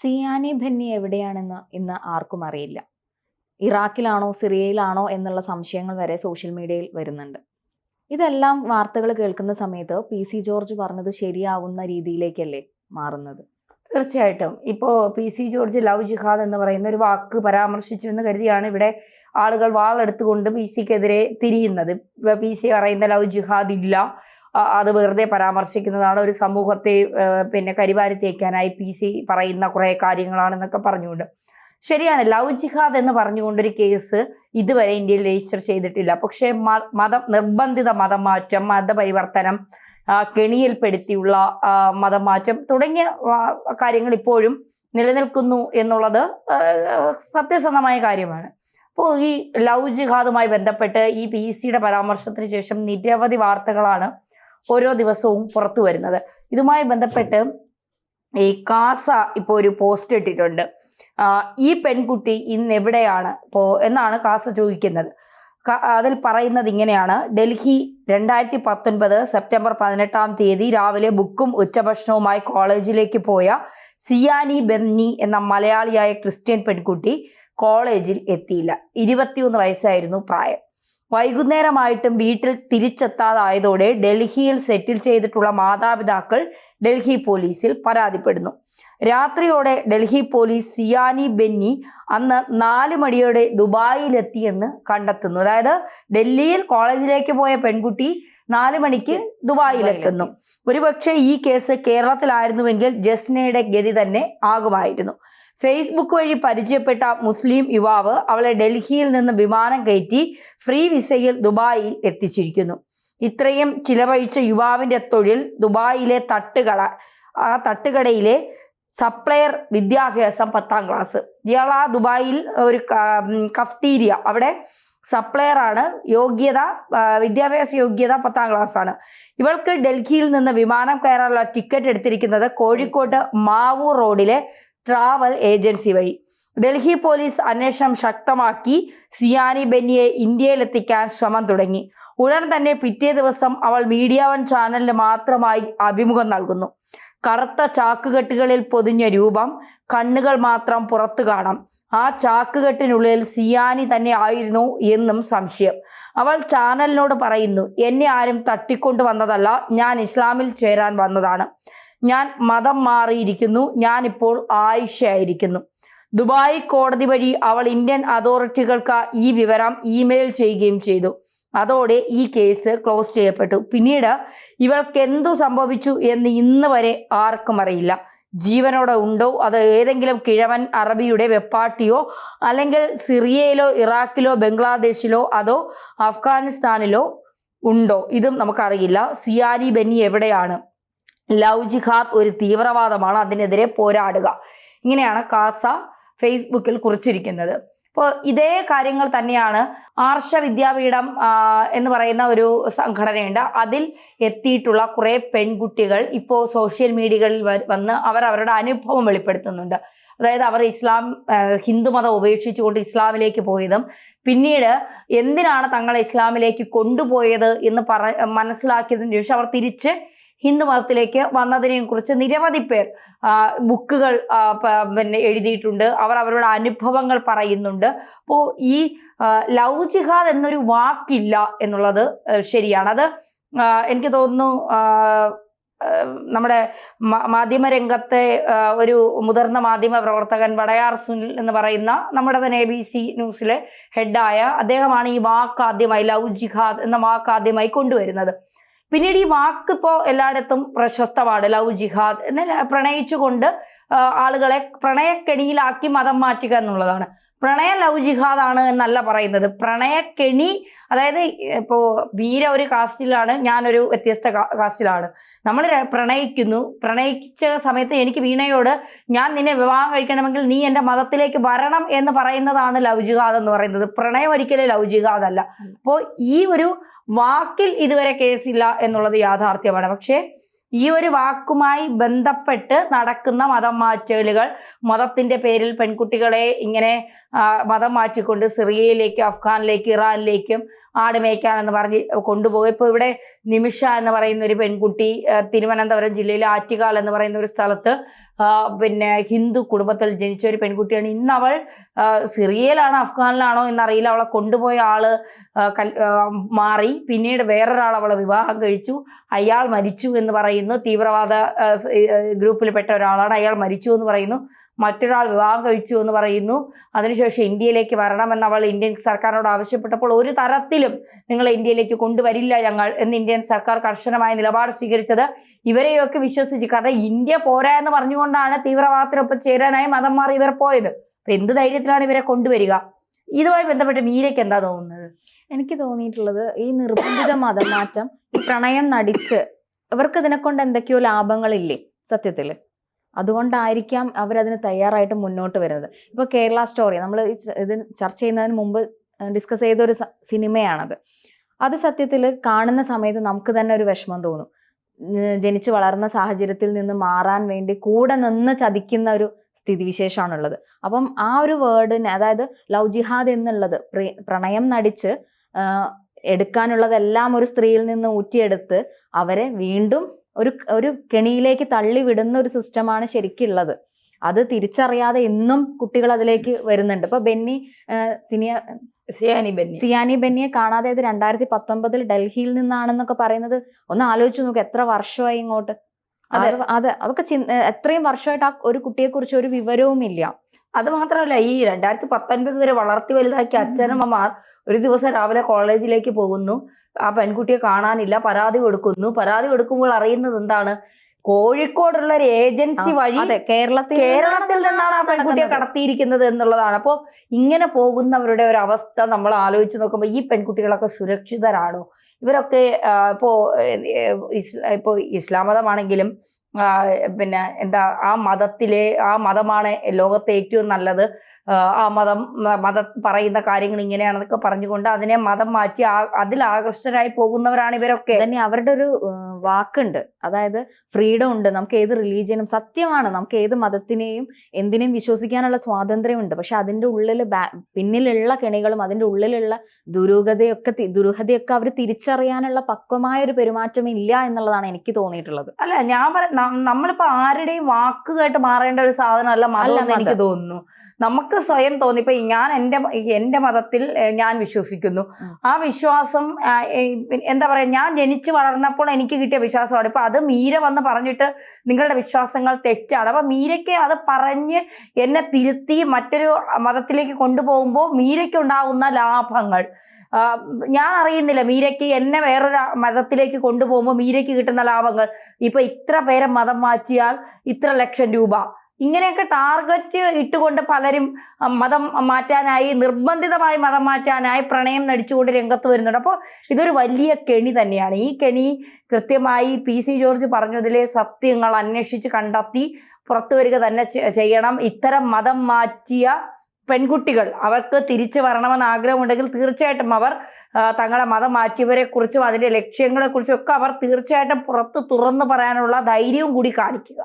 സിയാനി ബെന്നി എവിടെയാണെന്ന് ഇന്ന് ആർക്കും അറിയില്ല. ഇറാഖിലാണോ സിറിയയിലാണോ എന്നുള്ള സംശയങ്ങൾ വരെ സോഷ്യൽ മീഡിയയിൽ വരുന്നുണ്ട്. ഇതെല്ലാം വാർത്തകൾ കേൾക്കുന്ന സമയത്ത് PC ജോർജ് പറഞ്ഞത് ശരിയാവുന്ന രീതിയിലേക്കല്ലേ മാറുന്നത്? തീർച്ചയായിട്ടും. ഇപ്പോൾ PC ജോർജ് ലവ് ജിഹാദ് എന്ന് പറയുന്ന ഒരു വാക്ക് പരാമർശിച്ചു എന്ന് കരുതിയാണ് ഇവിടെ ആളുകൾ വാളെടുത്തുകൊണ്ട് PCക്കെതിരെ തിരിയുന്നത്. PC പറയുന്ന ലവ് ജിഹാദ് ഇല്ല, അത് വെറുതെ പരാമർശിക്കുന്നതാണ്, ഒരു സമൂഹത്തെ കരിവാരി തേക്കാനായി PC പറയുന്ന കുറേ കാര്യങ്ങളാണെന്നൊക്കെ പറഞ്ഞുകൊണ്ട്. ശരിയാണ്, ലവ് ജിഹാദ് എന്ന് പറഞ്ഞുകൊണ്ടൊരു കേസ് ഇതുവരെ ഇന്ത്യയിൽ രജിസ്റ്റർ ചെയ്തിട്ടില്ല. പക്ഷേ നിർബന്ധിത മതം മാറ്റം, മതപരിവർത്തനം, കെണിയിൽപ്പെടുത്തിയുള്ള മതം മാറ്റം തുടങ്ങിയ കാര്യങ്ങൾ ഇപ്പോഴും നിലനിൽക്കുന്നു എന്നുള്ളത് സത്യസന്ധമായ കാര്യമാണ്. അപ്പോൾ ഈ ലവ് ജിഹാദുമായി ബന്ധപ്പെട്ട് ഈ PCയുടെ പരാമർശത്തിന് ശേഷം നിരവധി വാർത്തകളാണ് ഓരോ ദിവസവും പുറത്തു വരുന്നത്. ഇതുമായി ബന്ധപ്പെട്ട് ഈ കാസ ഇപ്പോൾ ഒരു പോസ്റ്റ് ഇട്ടിട്ടുണ്ട്. ഈ പെൺകുട്ടി ഇന്ന് എവിടെയാണ് എന്നാണ് കാസ ചോദിക്കുന്നത്. അതിൽ പറയുന്നത് ഇങ്ങനെയാണ്: ഡൽഹി 2019 സെപ്റ്റംബർ 18 രാവിലെ ബുക്കും ഉച്ചഭക്ഷണവുമായി കോളേജിലേക്ക് പോയ സിയാനി ബെന്നി എന്ന മലയാളിയായ ക്രിസ്ത്യൻ പെൺകുട്ടി കോളേജിൽ എത്തിയില്ല. 21 വയസ്സായിരുന്നു പ്രായം. വൈകുന്നേരമായിട്ടും വീട്ടിൽ തിരിച്ചെത്താതായതോടെ ഡൽഹിയിൽ സെറ്റിൽ ചെയ്തിട്ടുള്ള മാതാപിതാക്കൾ ഡൽഹി പോലീസിൽ പരാതിപ്പെടുന്നു. രാത്രിയോടെ ഡൽഹി പോലീസ് സിയാനി ബെന്നി അന്ന് 4 മണിയോടെ ദുബായിലെത്തിയെന്ന് കണ്ടെത്തുന്നു. അതായത് ഡൽഹിയിൽ കോളേജിലേക്ക് പോയ പെൺകുട്ടി 4 മണിക്ക് ദുബായിലെത്തുന്നു. ഒരുപക്ഷെ ഈ കേസ് കേരളത്തിലായിരുന്നുവെങ്കിൽ ജസ്നയുടെ ഗതി തന്നെ ആകുമായിരുന്നു. ഫേസ്ബുക്ക് വഴി പരിചയപ്പെട്ട മുസ്ലിം യുവാവ് അവളെ ഡൽഹിയിൽ നിന്ന് വിമാനം കയറ്റി ഫ്രീ വിസയിൽ ദുബായിൽ എത്തിച്ചിരിക്കുന്നു. ഇത്രയും ചിലവഴിച്ച യുവാവിന്റെ തൊഴിൽ ദുബായിലെ തട്ടുകട. ആ തട്ടുകടയിലെ സപ്ലയർ വിദ്യാഭ്യാസം 10ാം ക്ലാസ്. ഇയാൾ ആ ദുബായിൽ ഒരു കഫ്റ്റീരിയ, അവിടെ സപ്ലയർ ആണ്. വിദ്യാഭ്യാസ യോഗ്യത 10ാം ക്ലാസ് ആണ്. ഇവൾക്ക് ഡൽഹിയിൽ നിന്ന് വിമാനം കയറാനുള്ള ടിക്കറ്റ് എടുത്തിരിക്കുന്നത് കോഴിക്കോട് മാവൂർ റോഡിലെ ട്രാവൽ ഏജൻസി വഴി. ഡൽഹി പോലീസ് അന്വേഷണം ശക്തമാക്കി സിയാനി ബെന്നിയെ ഇന്ത്യയിലെത്തിക്കാൻ ശ്രമം തുടങ്ങി. ഉടൻ തന്നെ പിറ്റേ ദിവസം അവൾ മീഡിയ 1 ചാനലിന് മാത്രമായി അഭിമുഖം നൽകുന്നു. കറുത്ത ചാക്കുകെട്ടുകളിൽ പൊതിഞ്ഞ രൂപം, കണ്ണുകൾ മാത്രം പുറത്തു കാണാം. ആ ചാക്കുകെട്ടിനുള്ളിൽ സിയാനി തന്നെ ആയിരുന്നു എന്നും സംശയം. അവൾ ചാനലിനോട് പറയുന്നു: എന്നെ ആരും തട്ടിക്കൊണ്ടു വന്നതല്ല, ഞാൻ ഇസ്ലാമിൽ ചേരാൻ വന്നതാണ്. ഞാൻ മതം മാറിയിരിക്കുന്നു, ഞാനിപ്പോൾ ആയിഷയായിരിക്കുന്നു. ദുബായ് കോടതി വഴി അവൾ ഇന്ത്യൻ അതോറിറ്റികൾക്ക് ഈ വിവരം ഇമെയിൽ ചെയ്യുകയും ചെയ്തു. അതോടെ ഈ കേസ് ക്ലോസ് ചെയ്യപ്പെട്ടു. പിന്നീട് ഇവൾക്ക് എന്തു സംഭവിച്ചു എന്ന് ഇന്ന് വരെ ആർക്കും അറിയില്ല. ജീവനോടെ ഉണ്ടോ, അത് ഏതെങ്കിലും കിഴവൻ അറബിയുടെ വെപ്പാട്ടിയോ, അല്ലെങ്കിൽ സിറിയയിലോ ഇറാഖിലോ ബംഗ്ലാദേശിലോ അതോ അഫ്ഗാനിസ്ഥാനിലോ ഉണ്ടോ, ഇതും നമുക്കറിയില്ല. സിയാനി ബെന്നി എവിടെയാണ്? ലവ് ജിഹാദ് ഒരു തീവ്രവാദമാണ്, അതിനെതിരെ പോരാടുക. ഇങ്ങനെയാണ് കാസ ഫേസ്ബുക്കിൽ കുറിച്ചിരിക്കുന്നത്. അപ്പോൾ ഇതേ കാര്യങ്ങൾ തന്നെയാണ് ആർഷ വിദ്യാപീഠം എന്ന് പറയുന്ന ഒരു സംഘടനയുണ്ട്. അതിൽ എത്തിയിട്ടുള്ള കുറേ പെൺകുട്ടികൾ ഇപ്പോൾ സോഷ്യൽ മീഡിയകളിൽ വന്ന് അവരുടെ അനുഭവം വെളിപ്പെടുത്തുന്നുണ്ട്. അതായത് അവർ ഹിന്ദുമതം ഉപേക്ഷിച്ചുകൊണ്ട് ഇസ്ലാമിലേക്ക് പോയതും പിന്നീട് എന്തിനാണ് തങ്ങളെ ഇസ്ലാമിലേക്ക് കൊണ്ടുപോയത് എന്ന് മനസ്സിലാക്കിയതിന് ശേഷം അവർ തിരിച്ച് ഹിന്ദുമതത്തിലേക്ക് വന്നതിനെ കുറിച്ച് നിരവധി പേർ ബുക്കുകൾ എഴുതിയിട്ടുണ്ട്. അവർ അവരുടെ അനുഭവങ്ങൾ പറയുന്നുണ്ട്. അപ്പോൾ ഈ ലവ് ജിഹാദ് എന്നൊരു വാക്കില്ല എന്നുള്ളത് ശരിയാണ്. അത് എനിക്ക് തോന്നുന്നു നമ്മുടെ മാധ്യമരംഗത്തെ ഒരു മുതിർന്ന മാധ്യമ പ്രവർത്തകൻ വടയാർ സുനിൽ എന്ന് പറയുന്ന നമ്മുടെ തന്നെ ABC ന്യൂസിലെ ഹെഡായ അദ്ദേഹമാണ് ഈ വാക്ക് ആദ്യമായി, ലവ് ജിഹാദ് എന്ന വാക്ക് ആദ്യമായി കൊണ്ടുവരുന്നത്. പിന്നീട് ഈ വാക്ക് ഇപ്പോൾ എല്ലായിടത്തും പ്രശസ്തമാണ്. ലവ് ജിഹാദ് എന്ന് പ്രണയിച്ചുകൊണ്ട് ആളുകളെ പ്രണയക്കെണിയിലാക്കി മതം മാറ്റുക എന്നുള്ളതാണ്. പ്രണയം ലവ് ജിഹാദാണ് എന്നല്ല പറയുന്നത്. പ്രണയക്കെണി, അതായത് ഇപ്പോൾ വീര ഒരു കാസ്റ്റിലാണ്, ഞാനൊരു വ്യത്യസ്ത കാസ്റ്റിലാണ്. നമ്മൾ പ്രണയിച്ച സമയത്ത് എനിക്ക് വീണയോട് ഞാൻ നിന്നെ വിവാഹം കഴിക്കണമെങ്കിൽ നീ എൻ്റെ മതത്തിലേക്ക് വരണം എന്ന് പറയുന്നതാണ് ലവ് ജിഹാദ് എന്ന് പറയുന്നത്. പ്രണയം ഒരിക്കലും ലവ് ജിഹാദ് അല്ല. അപ്പോൾ ഈ ഒരു വാക്കിൽ ഇതുവരെ കേസില്ല എന്നുള്ളത് യാഥാർത്ഥ്യമാണ്. പക്ഷേ ഈ ഒരു വാക്കുമായി ബന്ധപ്പെട്ട് നടക്കുന്ന മതം മാറ്റലുകൾ, മതത്തിന്റെ പേരിൽ പെൺകുട്ടികളെ ഇങ്ങനെ മതം മാറ്റിക്കൊണ്ട് സിറിയയിലേക്ക്, അഫ്ഗാനിലേക്ക്, ഇറാനിലേക്കും ആട് മേയ്ക്കാനെന്ന് പറഞ്ഞ് കൊണ്ടുപോകും. ഇപ്പോൾ ഇവിടെ നിമിഷ എന്ന് പറയുന്ന ഒരു പെൺകുട്ടി തിരുവനന്തപുരം ജില്ലയിലെ ആറ്റുകാൽ എന്ന് പറയുന്ന ഒരു സ്ഥലത്ത് പിന്നെ ഹിന്ദു കുടുംബത്തിൽ ജനിച്ച ഒരു പെൺകുട്ടിയാണ്. ഇന്ന് അവൾ സിറിയയിലാണോ അഫ്ഗാനിലാണോ എന്നറിയില്ല, അവളെ കൊണ്ടുപോയ ആള് മാറി, പിന്നീട് വേറൊരാൾ അവളെ വിവാഹം കഴിച്ചു, അയാൾ മരിച്ചു എന്ന് പറയുന്നു. തീവ്രവാദ ഗ്രൂപ്പിൽപ്പെട്ട ഒരാളാണ്, അയാൾ മരിച്ചു എന്ന് പറയുന്നു. മറ്റൊരാൾ വിവാഹം കഴിച്ചു എന്ന് പറയുന്നു. അതിനുശേഷം ഇന്ത്യയിലേക്ക് വരണമെന്ന് അവൾ ഇന്ത്യൻ സർക്കാരിനോട് ആവശ്യപ്പെട്ടപ്പോൾ ഒരു തരത്തിലും നിങ്ങളെ ഇന്ത്യയിലേക്ക് കൊണ്ടുവരില്ല ഞങ്ങൾ എന്ന് ഇന്ത്യൻ സർക്കാർ കർശനമായ നിലപാട് സ്വീകരിച്ചത് ഇവരെയൊക്കെ വിശ്വസിച്ച്. കാരണം ഇന്ത്യ പോരാ എന്ന് പറഞ്ഞുകൊണ്ടാണ് തീവ്രവാദത്തിനൊപ്പം ചേരാനായി മതം മാറി ഇവർ പോയത്. അപ്പൊ എന്ത് ധൈര്യത്തിലാണ് ഇവരെ കൊണ്ടുവരിക? ഇതുമായി ബന്ധപ്പെട്ട് മീരയ്ക്ക് എന്താ തോന്നുന്നത്? എനിക്ക് തോന്നിയിട്ടുള്ളത് ഈ നിർബന്ധിത മതം മാറ്റം, ഈ പ്രണയം നടിച്ച് ഇവർക്ക് ഇതിനെ കൊണ്ട് എന്തൊക്കെയോ ലാഭങ്ങളില്ലേ സത്യത്തില്, അതുകൊണ്ടായിരിക്കാം അവരതിന് തയ്യാറായിട്ട് മുന്നോട്ട് വരുന്നത്. ഇപ്പൊ കേരള സ്റ്റോറി നമ്മൾ ഇത് ചർച്ച ചെയ്യുന്നതിന് മുമ്പ് ഡിസ്കസ് ചെയ്ത ഒരു സിനിമയാണത്. അത് സത്യത്തിൽ കാണുന്ന സമയത്ത് നമുക്ക് തന്നെ ഒരു വിഷമം തോന്നും. ജനിച്ചു വളർന്ന സാഹചര്യത്തിൽ നിന്ന് മാറാൻ വേണ്ടി കൂടെ നിന്ന് ചതിക്കുന്ന ഒരു സ്ഥിതിവിശേഷമാണുള്ളത്. അപ്പം ആ ഒരു വേർഡിന്, അതായത് ലവ് ജിഹാദ് എന്നുള്ളത് പ്രണയം നടിച്ച് എടുക്കാനുള്ളതെല്ലാം ഒരു സ്ത്രീയിൽ നിന്ന് ഊറ്റിയെടുത്ത് അവരെ വീണ്ടും ഒരു കെണിയിലേക്ക് തള്ളി വിടുന്ന ഒരു സിസ്റ്റമാണ് ശരിക്കുള്ളത്. അത് തിരിച്ചറിയാതെ ഇന്നും കുട്ടികൾ അതിലേക്ക് വരുന്നുണ്ട്. ഇപ്പൊ സിയാനി ബെന്നിയെ കാണാതെ ഇത് 2019 ഡൽഹിയിൽ നിന്നാണെന്നൊക്കെ പറയുന്നത് ഒന്ന് ആലോചിച്ച് നോക്ക്, എത്ര വർഷമായി ഇങ്ങോട്ട്. അതൊക്കെ എത്രയും വർഷമായിട്ട് ആ ഒരു കുട്ടിയെ കുറിച്ച് ഒരു വിവരവും ഇല്ല. അത് മാത്രമല്ല, ഈ 2019 വരെ വളർത്തി വലുതാക്കിയ അച്ഛനമ്മമാർ ഒരു ദിവസം രാവിലെ കോളേജിലേക്ക് പോകുന്നു, ആ പെൺകുട്ടിയെ കാണാനില്ല, പരാതി കൊടുക്കുന്നു. കൊടുക്കുമ്പോൾ അറിയുന്നത് എന്താണ്? കോഴിക്കോടുള്ള ഒരു ഏജൻസി വഴി കേരളത്തിൽ നിന്നാണ് ആ പെൺകുട്ടിയെ കടത്തിയിരിക്കുന്നത് എന്നുള്ളതാണ്. അപ്പോൾ ഇങ്ങനെ പോകുന്നവരുടെ ഒരു അവസ്ഥ നമ്മൾ ആലോചിച്ച് നോക്കുമ്പോൾ ഈ പെൺകുട്ടികളൊക്കെ സുരക്ഷിതരാണോ? ഇവരൊക്കെ ഇപ്പോ ഇസ്ലാം മതമാണെങ്കിലും പിന്നെ എന്താ, ആ മതമാണ് ലോകത്തെ ഏറ്റവും നല്ലത്, ആ മതം പറയുന്ന കാര്യങ്ങൾ ഇങ്ങനെയാണെന്നൊക്കെ പറഞ്ഞുകൊണ്ട് അതിനെ മതം മാറ്റി അതിൽ ആകൃഷ്ടരായി പോകുന്നവരാണ് ഇവരൊക്കെ. തന്നെ അവരുടെ ഒരു വാക്കുണ്ട്, അതായത് ഫ്രീഡം ഉണ്ട്, നമുക്ക് ഏത് റിലീജിയനും, സത്യമാണ്, നമുക്ക് ഏത് മതത്തിനെയും എന്തിനേയും വിശ്വസിക്കാനുള്ള സ്വാതന്ത്ര്യമുണ്ട്. പക്ഷെ അതിൻ്റെ ഉള്ളിൽ പിന്നിലുള്ള കെണികളും അതിൻ്റെ ഉള്ളിലുള്ള ദുരൂഹതയൊക്കെ അവർ തിരിച്ചറിയാനുള്ള പക്വമായ ഒരു പെരുമാറ്റം ഇല്ല എന്നുള്ളതാണ് എനിക്ക് തോന്നിയിട്ടുള്ളത്. അല്ല, നമ്മളിപ്പോ ആരുടെയും വാക്ക് കേട്ട് മാറേണ്ട ഒരു സാധനമല്ല മതം, എനിക്ക് തോന്നുന്നു. നമുക്ക് സ്വയം തോന്നി. ഇപ്പൊ ഞാൻ എന്റെ മതത്തിൽ ഞാൻ വിശ്വസിക്കുന്നു, ആ വിശ്വാസം എന്താ പറയാ, ഞാൻ ജനിച്ചു വളർന്നപ്പോൾ എനിക്ക് കിട്ടിയ വിശ്വാസമാണ്. ഇപ്പൊ അത് മീര വന്ന് പറഞ്ഞിട്ട് നിങ്ങളുടെ വിശ്വാസങ്ങൾ തെറ്റാണ്, അപ്പൊ മീരയ്ക്ക് അത് പറഞ്ഞ് എന്നെ തിരുത്തി മറ്റൊരു മതത്തിലേക്ക് കൊണ്ടുപോകുമ്പോൾ മീരയ്ക്ക് ഉണ്ടാകുന്ന ലാഭങ്ങൾ ഞാൻ അറിയുന്നില്ല. മീരയ്ക്ക് എന്നെ വേറൊരു മതത്തിലേക്ക് കൊണ്ടുപോകുമ്പോൾ മീരയ്ക്ക് കിട്ടുന്ന ലാഭങ്ങൾ, ഇപ്പൊ ഇത്ര പേരെ മതം മാറ്റിയാൽ ഇത്ര ലക്ഷം രൂപ, ഇങ്ങനെയൊക്കെ ടാർഗറ്റ് ഇട്ടുകൊണ്ട് പലരും മതം മാറ്റാനായി, നിർബന്ധിതമായി മതം മാറ്റാനായി പ്രണയം നടിച്ചുകൊണ്ട് രംഗത്ത് വരുന്നുണ്ട്. അപ്പോൾ ഇതൊരു വലിയ കെണി തന്നെയാണ്. ഈ കെണി കൃത്യമായി PC ജോർജ് പറഞ്ഞതിലെ സത്യങ്ങൾ അന്വേഷിച്ച് കണ്ടെത്തി പുറത്തു വരിക തന്നെ ചെയ്യണം. ഇത്തരം മതം മാറ്റിയ പെൺകുട്ടികൾ, അവർക്ക് തിരിച്ചു വരണമെന്ന് ആഗ്രഹമുണ്ടെങ്കിൽ തീർച്ചയായിട്ടും അവർ തങ്ങളെ മതം മാറ്റിയവരെ കുറിച്ചും അതിന്റെ ലക്ഷ്യങ്ങളെ കുറിച്ചും ഒക്കെ അവർ തീർച്ചയായിട്ടും പുറത്ത് തുറന്നു പറയാനുള്ള ധൈര്യവും കൂടി കാണിക്കുക.